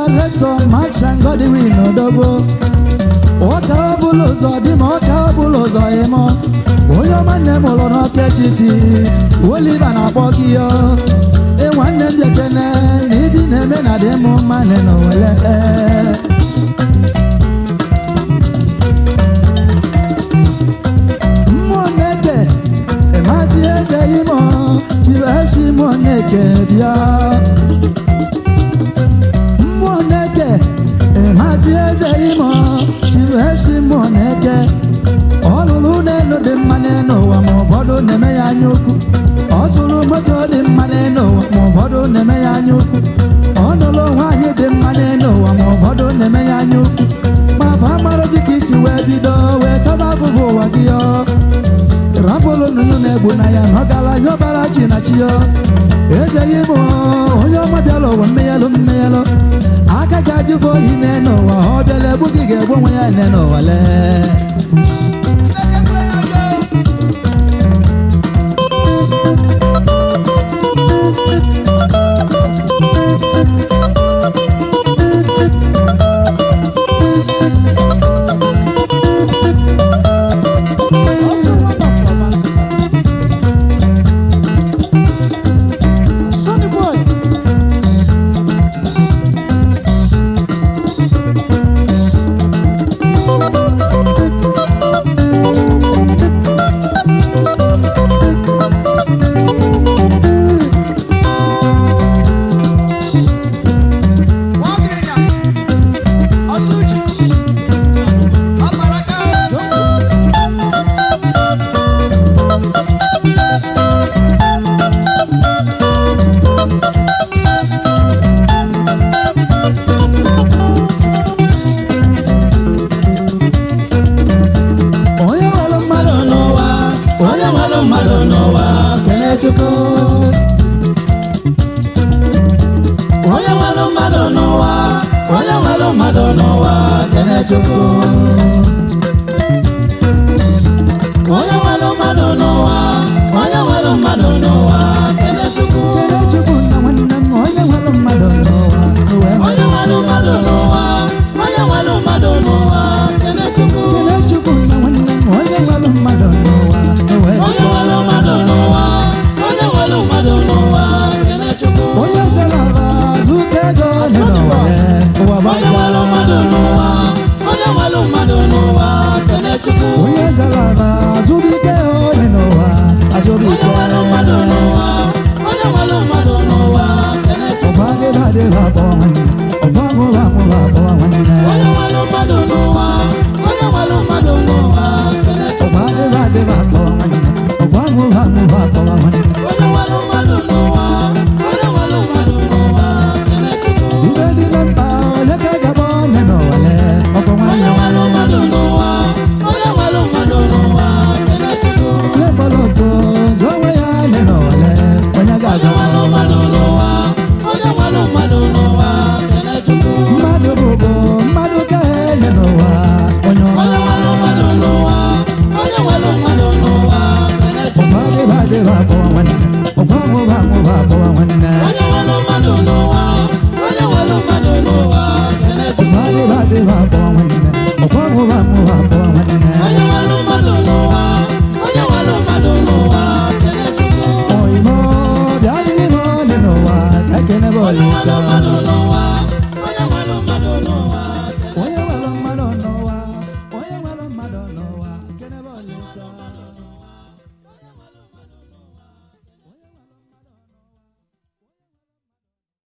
Director Max and Godwin Odogo. Oka bulozo di mo oka bulozo emo. Oyo mane mo lo no ketiti. Oliver na bogiyo. E wanne biekene ni bi na me na de mo mane no wele. Moneke e mazi eze imo. Chibeshi moneke bia. Moneke e mazi eze imo. Chibeshi moneke. Olulu neno de maneno wa mo bodo neme ya nyoku. Osulu moto de maneno wa mo bodo neme ya nyoku. Onolo waye de maneno wa mo bodo neme ya nyoku. Ma ba maro zikisi we bido we taba bubu wa giyo. Rapolo nunu nebu na ya nogala nyobala china chiyo. Eze yimo onyo mabialo wa meyelo. Aka gaju bo hineno wa hobele bugige bo mwe ya neno wale. Oya walo mado no wa, kene choko.